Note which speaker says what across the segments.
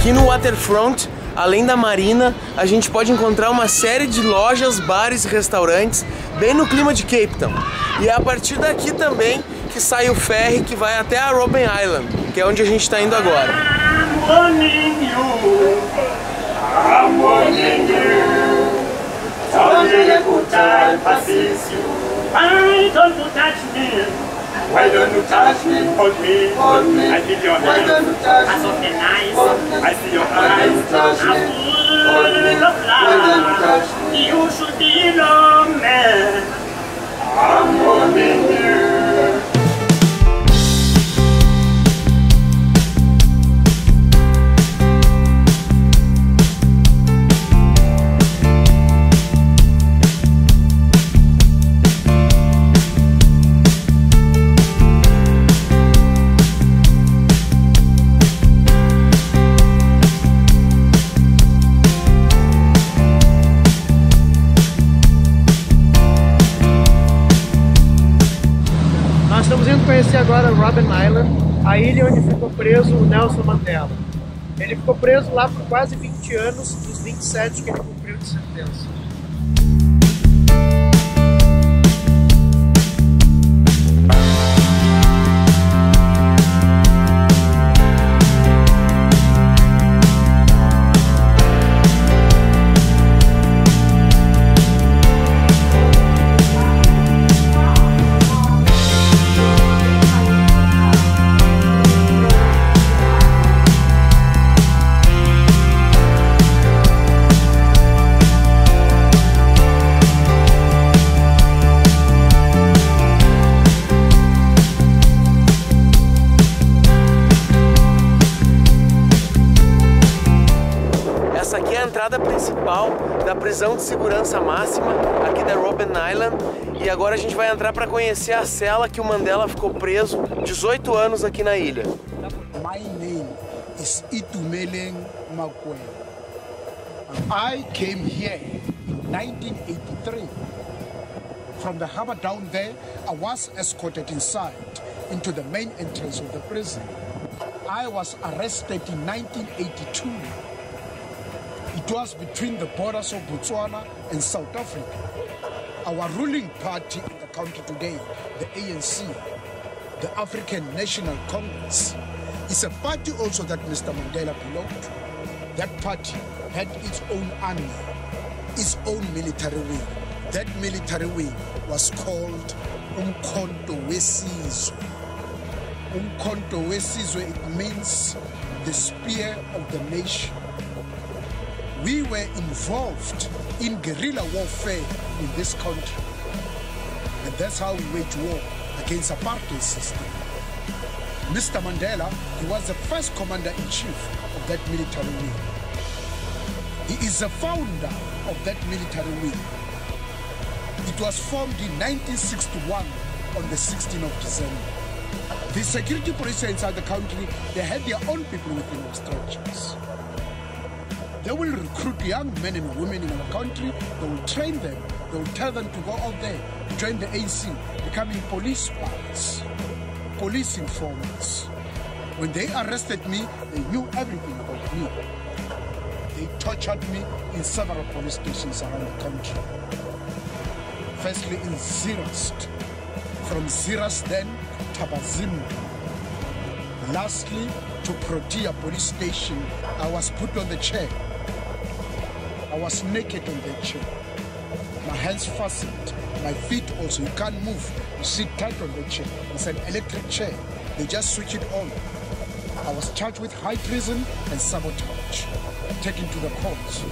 Speaker 1: Aqui no waterfront, além da marina, a gente pode encontrar uma série de lojas, bares e restaurantes bem no clima de Cape Town. E é a partir daqui também que sai o ferry que vai até a Robben Island, que é onde a gente está indo agora.
Speaker 2: Why don't you touch me? Hold me, hold me. I feel your hands. I saw the eyes. I see your eyes. I'm full of love. You should be no man. I'm holding you.
Speaker 3: Estamos indo conhecer agora Robben Island, a ilha onde ficou preso o Nelson Mandela. Ele ficou preso lá por quase 20 anos, dos 27 que ele cumpriu de sentença.
Speaker 1: Essa aqui é a entrada principal da prisão de segurança máxima aqui da Robben Island, e agora a gente vai entrar para conhecer a cela que o Mandela ficou preso 18 anos aqui na ilha.
Speaker 4: My name is Itumeleng Makwe. I came here in 1983. From the harbor down there, I was escorted inside into the main entrance of the prison. I was arrested in 1982. It was between the borders of Botswana and South Africa. Our ruling party in the country today, the ANC, the African National Congress, is a party also that Mr. Mandela belonged to. That party had its own army, its own military wing. That military wing was called Umkhonto Wesizwe. Umkhonto Wesizwe, it means the spear of the nation. We were involved in guerrilla warfare in this country. And that's how we waged war against the apartheid system. Mr. Mandela, he was the first commander-in-chief of that military wing. He is the founder of that military wing. It was formed in 1961 on the 16th of December. The security police inside the country, they had their own people within our structures. They will recruit young men and women in our country. They will train them. They will tell them to go out there, join the ANC, becoming police spies, police informants. When they arrested me, they knew everything about me. They tortured me in several police stations around the country. Firstly in Zeerust, from Zeerust then to Zimba. Lastly, to Protea police station, I was put on the chair. I was naked on the chair. My hands fastened, my feet also. You can't move. You sit tight on the chair. It's an electric chair. They just switch it on. I was charged with high treason and sabotage, taken to the courts.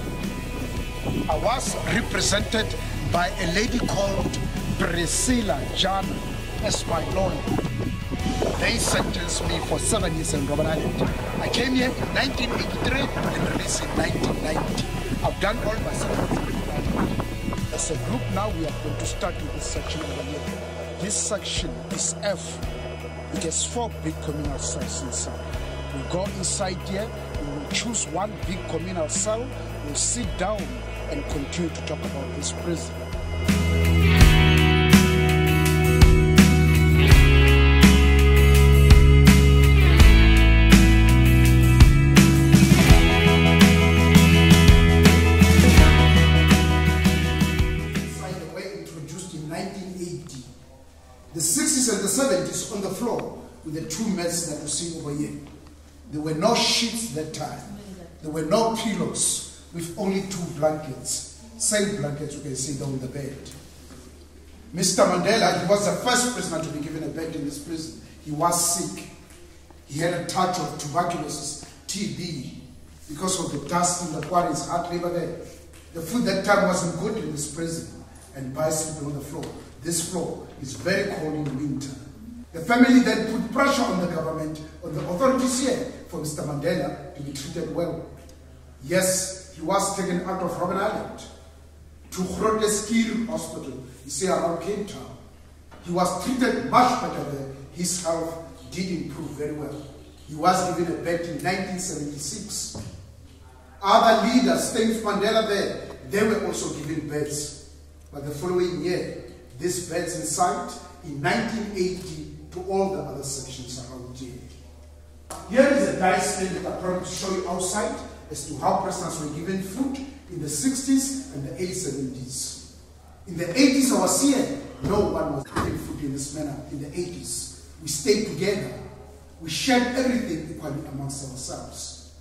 Speaker 4: I was represented by a lady called Priscilla Jana as my lawyer. They sentenced me for 7 years in Robben Island. I came here in 1983 and released in 1990. I've done all my sentences. As a group now, we are going to start with this section over here. This section is F. It has 4 big communal cells inside. We go inside here, we will choose one big communal cell, we'll sit down and continue to talk about this prison. that you see over here. There were no sheets that time. There were no pillows, with only 2 blankets. Same blankets you can see down the bed. Mr. Mandela, he was the first prisoner to be given a bed in this prison. He was sick. He had a touch of tuberculosis, TB, because of the dust in the quarries, hard labor there. The food that time wasn't good in this prison, and by sleeping on the floor. This floor is very cold in winter. The family then put pressure on the government, on the authorities here, for Mr. Mandela to be treated well. Yes, he was taken out of Robben Island to Groote Hospital, you see, around Cape Town. He was treated much better there. His health did improve very well. He was given a bed in 1976. Other leaders staying with Mandela there, they were also given beds. But the following year, these beds in sight in 1980 to all the other sections around here. Here is a dice stand that I promised to show you outside as to how prisoners were given food in the 60s and the early 70s. In the 80s, I was here. No one was given food in this manner in the 80s. We stayed together. We shared everything equally amongst ourselves.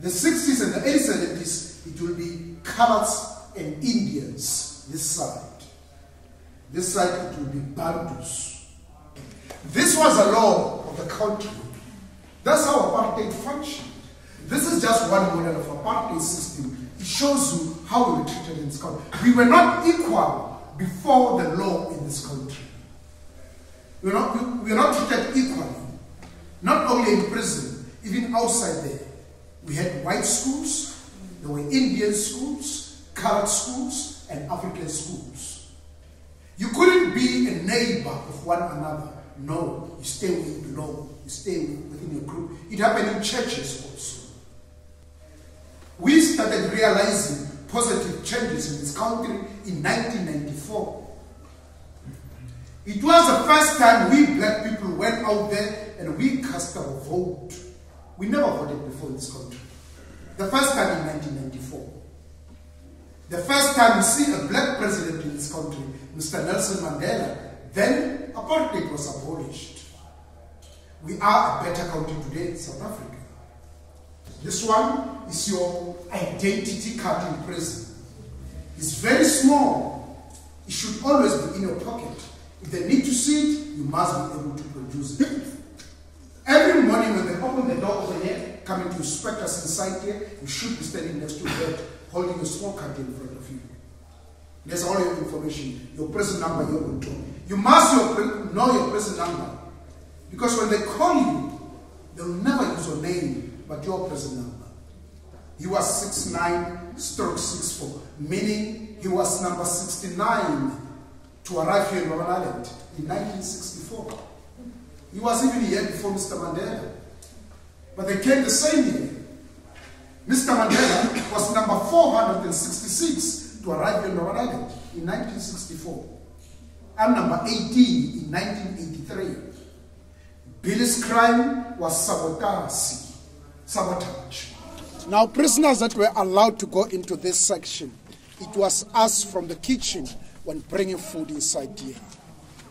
Speaker 4: The 60s and the early 70s, it will be Coloureds and Indians, this side. This side, it will be Bantus. This was a law of the country. That's how apartheid functioned. This is just one model of apartheid system. It shows you how we were treated in this country. We were not equal before the law in this country. We were not treated equally. Not only in prison, even outside there. We had white schools, there were Indian schools, colored schools, and African schools. You couldn't be a neighbor of one another. No, you stay where you belong. You stay within your group. It happened in churches also. We started realizing positive changes in this country in 1994. It was the first time we black people went out there and we cast our vote. We never voted before in this country. The first time in 1994. The first time we see a black president in this country, Mr. Nelson Mandela, then apartheid was abolished. We are a better country today, South Africa. This one is your identity card in prison. It's very small. It should always be in your pocket. If they need to see it, you must be able to produce it. Every morning when they open the door over here, coming to inspect us inside here, you should be standing next to the bed, holding a small card in front of you. There's all your information, your prison number, your control. You must know your prison number. Because when they call you, they'll never use your name, but your prison number. He was 69/64, meaning he was number 69 to arrive here in Robben Island in 1964. He was even here before Mr. Mandela. But they came the same year. Mr. Mandela was number 466 to arrive here in Robben Island in 1964. I'm number 18 in 1983. Billy's crime was sabotage. Now, prisoners that were allowed to go into this section, it was us from the kitchen when bringing food inside here.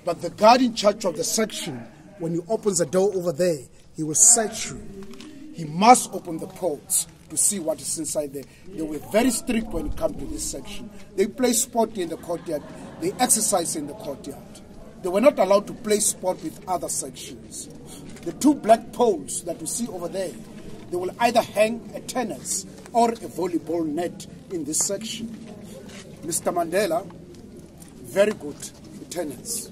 Speaker 4: But the guard in charge of the section, when he opens the door over there, he will search you. He must open the ports to see what is inside there. They were very strict when it comes to this section. They play sport in the courtyard. They exercise in the courtyard. They were not allowed to play sport with other sections. The 2 black poles that you see over there, they will either hang a tennis or a volleyball net in this section. Mr. Mandela, very good with tennis.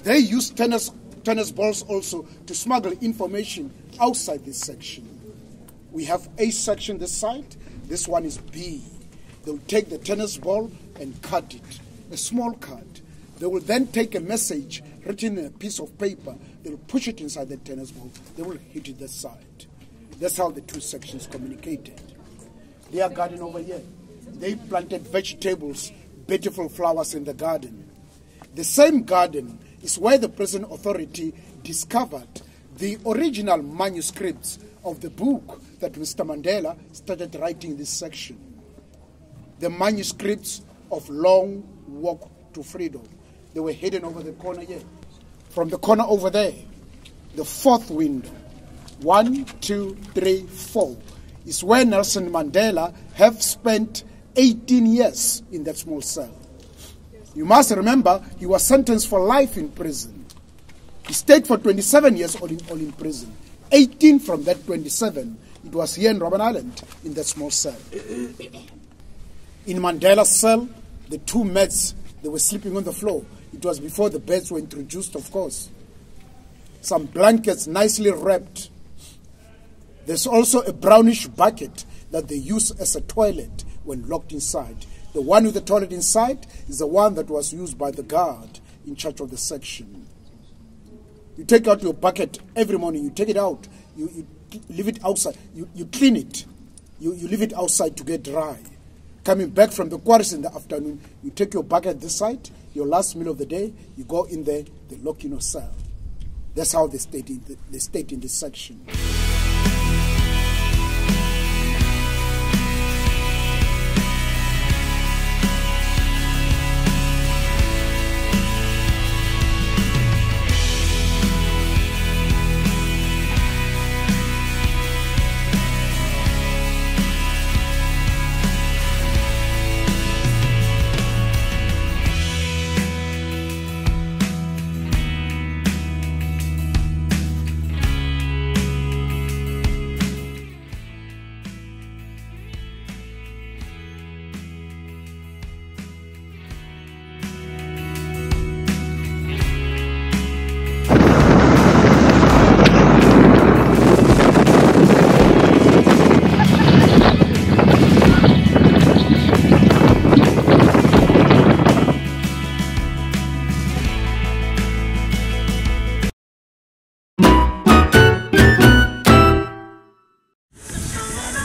Speaker 4: They use tennis balls also to smuggle information outside this section. We have A section this side, this one is B. They'll take the tennis ball and cut it, a small cut. They will then take a message written in a piece of paper, they will push it inside the tennis ball, they will hit it this side. That's how the 2 sections communicated. Their garden over here, they planted vegetables, beautiful flowers in the garden. The same garden is where the prison authority discovered the original manuscripts of the book that Mr. Mandela started writing in this section. The manuscripts of Long Walk to Freedom. They were hidden over the corner here. From the corner over there, the fourth window, 1, 2, 3, 4, is where Nelson Mandela have spent 18 years in that small cell. You must remember, he was sentenced for life in prison. He stayed for 27 years all in prison. 18 from that 27, it was here in Robben Island, in that small cell. In Mandela's cell, the two mats, they were sleeping on the floor. It was before the beds were introduced, of course. Some blankets nicely wrapped. There's also a brownish bucket that they use as a toilet when locked inside. The one with the toilet inside is the one that was used by the guard in charge of the section. You take out your bucket every morning, you take it out, you leave it outside, you clean it, you leave it outside to get dry. Coming back from the quarries in the afternoon, you take your bucket this side, your last meal of the day, you go in there, they lock in your cell. That's how they stayed in this section.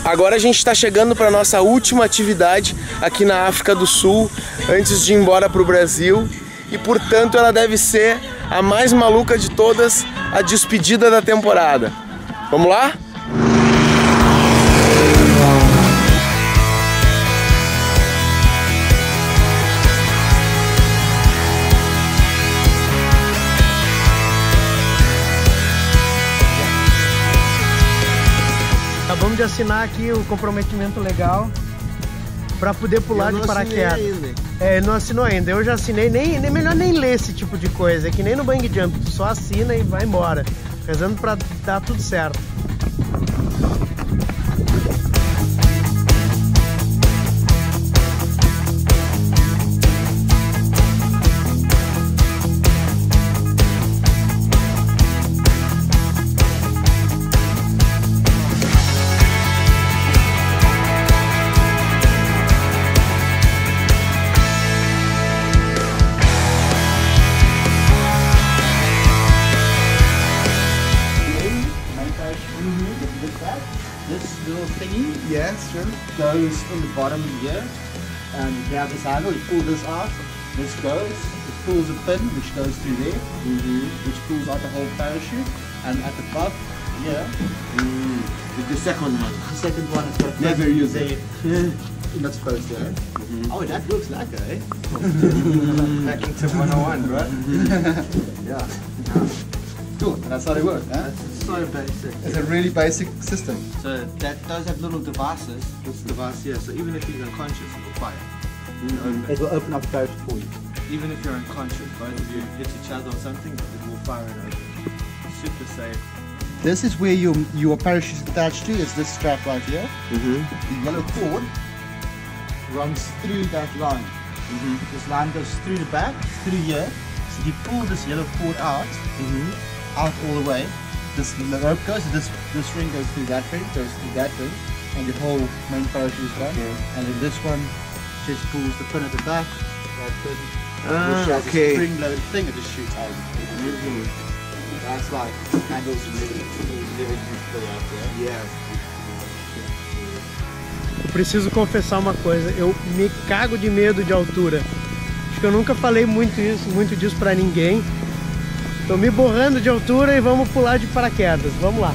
Speaker 1: Agora a gente está chegando para a nossa última atividade aqui na África do Sul, antes de ir embora para o Brasil. E portanto ela deve ser a mais maluca de todas, a despedida da temporada. Vamos lá?
Speaker 3: Acabamos de assinar aqui o comprometimento legal para poder pular de paraquedas. Não assinou ainda. Eu já assinei, melhor nem ler esse tipo de coisa. É que nem no bang jump, tu só assina e vai embora, rezando para dar tudo certo.
Speaker 5: Yes, sure. Goes in the bottom here, and you have this handle, you pull this out, this goes, it pulls a pin which goes through there, which pulls out the whole parachute, and at the top here,
Speaker 2: The second one.
Speaker 5: the second one is got a
Speaker 2: Never
Speaker 5: pin
Speaker 2: use
Speaker 5: there.
Speaker 2: it.
Speaker 5: You're not supposed to, eh? Oh, that looks like it, eh?
Speaker 2: Hacking tip 101, right?
Speaker 5: Yeah. Cool, and that's how they work, huh?
Speaker 2: That's so basic.
Speaker 5: It's a really basic system.
Speaker 2: So those have little devices. This device here. So even if you're unconscious, it will fire.
Speaker 5: It will open up the parachute for you.
Speaker 2: Even if you're unconscious, both of you hit each other or something, it will fire it open. Super safe.
Speaker 5: This is where your parachute is attached to. It's this strap right here. The yellow cord runs through that line. This line goes through the back, through here. So you pull this yellow cord out, out all the way. This rope goes, this ring goes through that ring, and your whole main parachute is done. And then this one just pulls the pin at the back, that pin, which has a spring-loaded thing, it just shoots out. That's like angles living out there.
Speaker 2: Yeah.
Speaker 3: Eu preciso confessar uma coisa, eu me cago de medo de altura. Acho que eu nunca falei muito disso pra ninguém. Tô me borrando de altura e vamos pular de paraquedas. Vamos lá.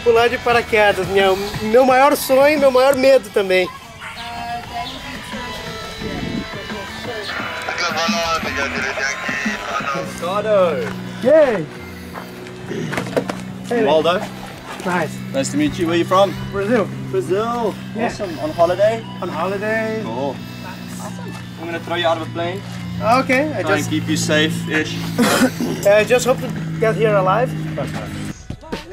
Speaker 3: pular de paraquedas. Meu maior sonho, meu maior medo também. Yay! Hey,
Speaker 6: Waldo.
Speaker 3: nice.
Speaker 6: Nice to meet you. Where are you from?
Speaker 3: Brazil.
Speaker 6: Brazil.
Speaker 3: Yeah.
Speaker 6: Awesome. On holiday?
Speaker 3: On holiday.
Speaker 6: Cool. Awesome. I'm gonna throw you out of a plane.
Speaker 3: Okay,
Speaker 6: Try and keep you safe-ish.
Speaker 3: I just hope to get here alive.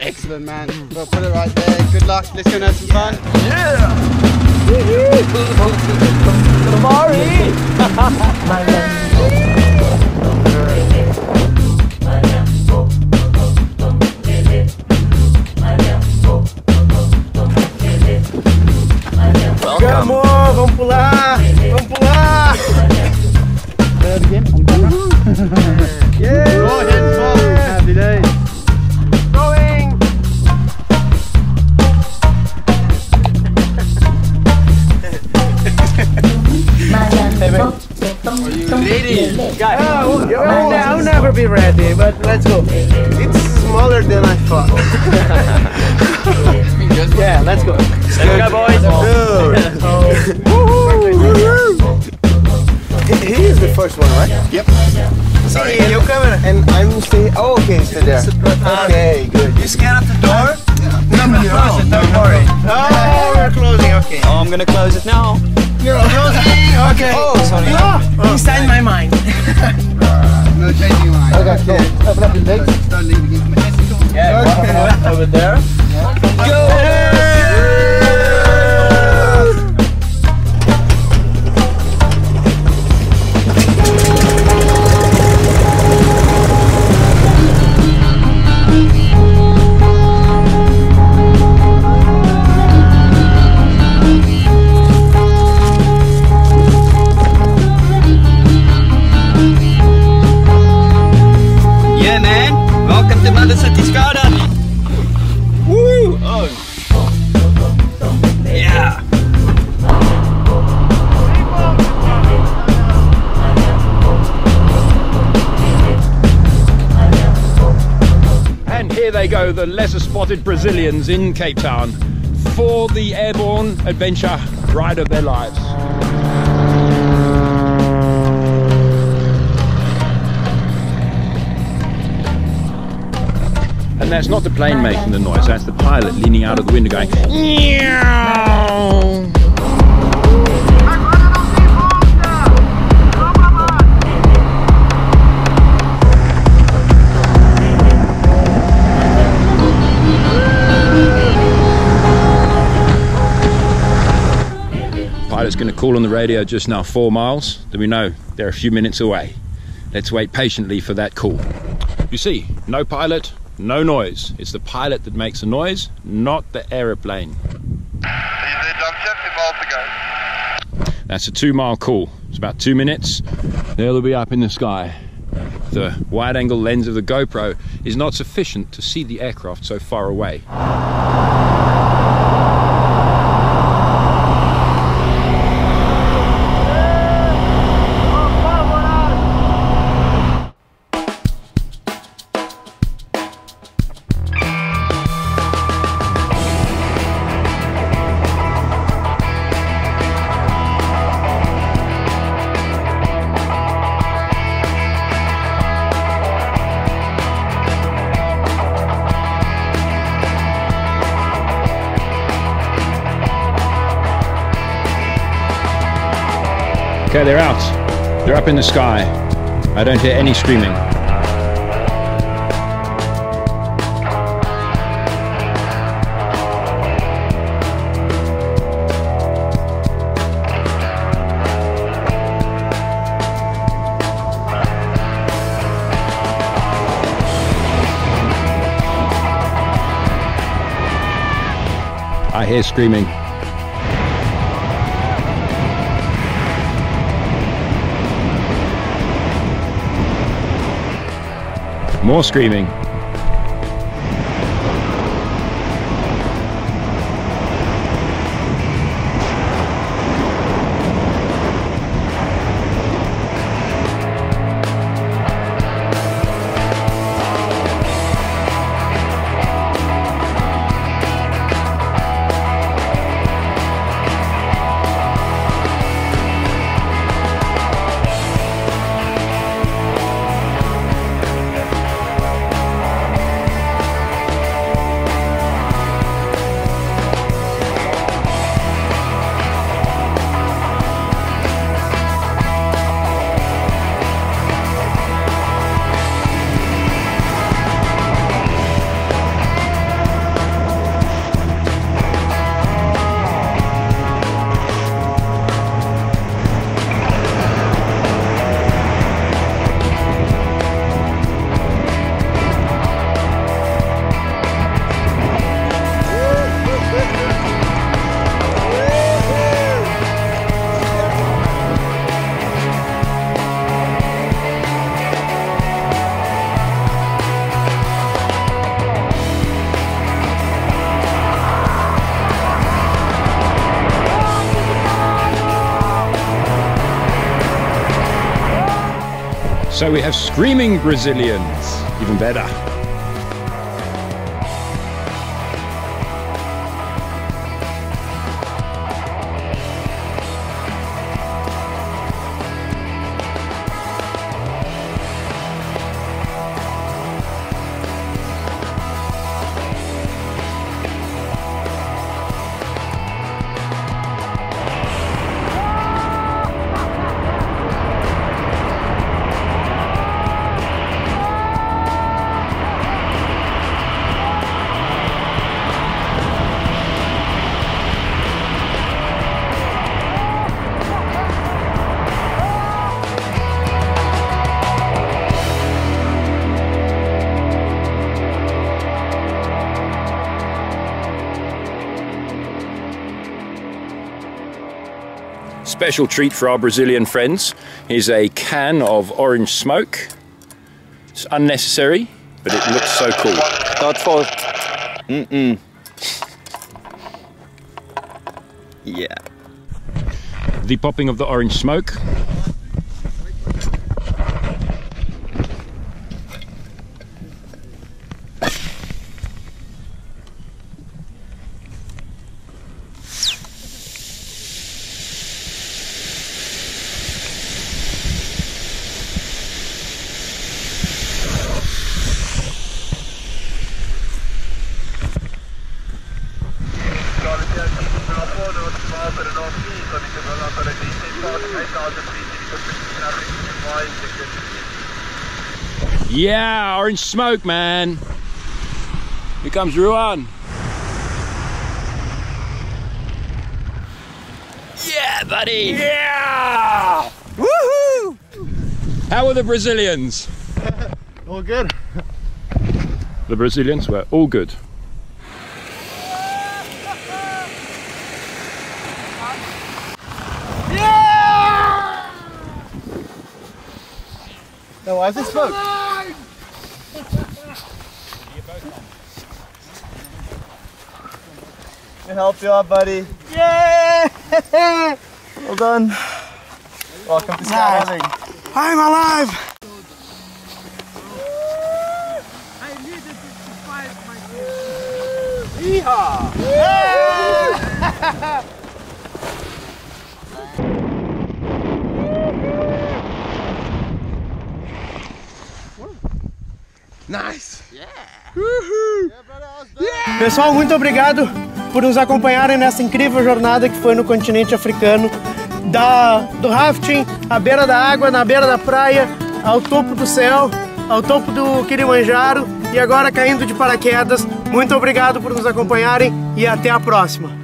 Speaker 5: Excellent, man. We'll put it right there. Good luck. Let's go and have some fun.
Speaker 3: Vamos, vamos pular! Vamos pular! Yeah!
Speaker 5: Go ahead and fall. Happy day.
Speaker 3: Going! I'll never be ready, but let's go. It's smaller than I thought. Yeah, let's go.
Speaker 6: Let's go, boys.
Speaker 1: He is the first one, right?
Speaker 5: Yep.
Speaker 1: Sorry. Your camera. And I'm staying. Oh, okay, stay there. Okay, good.
Speaker 6: You scared of the door?
Speaker 1: No, close it, don't worry.
Speaker 3: Oh, we're closing, okay.
Speaker 6: Oh, I'm gonna close it now.
Speaker 1: You're closing. Okay. Oh, sorry. Inside my mind.
Speaker 5: No changing line.
Speaker 1: Okay, cool.
Speaker 5: Open up your legs. Don't lean against my head.
Speaker 6: Yeah, over there. Yeah, man. Welcome to Mother City's garden. Woo! Oh. Yeah.
Speaker 7: And here they go, the lesser spotted Brazilians in Cape Town for the airborne adventure ride of their lives. And that's not the plane making the noise, that's the pilot leaning out of the window going, meow. Pilot's going to call on the radio just now 4 miles, then we know they're a few minutes away. Let's wait patiently for that call. You see, no pilot, no noise. It's the pilot that makes the noise, not the aeroplane. That's a 2 mile call. It's about 2 minutes. They'll be up in the sky. The wide angle lens of the GoPro is not sufficient to see the aircraft so far away. Okay, they're out. They're up in the sky. I don't hear any screaming. I hear screaming. More screaming. So we have screaming Brazilians, even better. Special treat for our Brazilian friends is a can of orange smoke. It's unnecessary, but it looks so cool.
Speaker 6: Not for... Yeah.
Speaker 7: The popping of the orange smoke. Yeah, orange smoke, man. Here comes Ruan. Yeah, buddy. Yeah. Woohoo! How were the Brazilians?
Speaker 3: All good.
Speaker 7: The Brazilians were all good.
Speaker 3: Now, why is there smoke?
Speaker 6: Can help you out, buddy. Yeah! Well done. Welcome to skydiving.
Speaker 3: I'm alive!
Speaker 8: I needed it to fight my
Speaker 6: Yeehaw!
Speaker 3: Yeah!
Speaker 1: Nice!
Speaker 3: Pessoal, muito obrigado por nos acompanharem nessa incrível jornada que foi no continente africano, do rafting à beira da água, na beira da praia, ao topo do céu, ao topo do Kilimanjaro e agora caindo de paraquedas. Muito obrigado por nos acompanharem e até a próxima!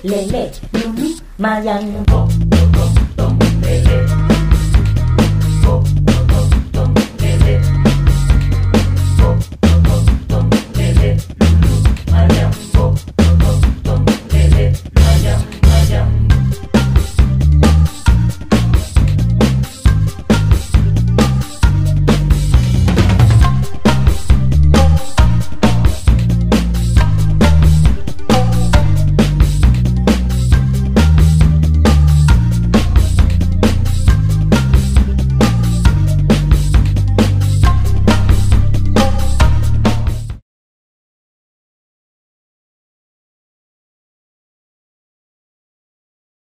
Speaker 9: Lele, lulu, mayang, lele.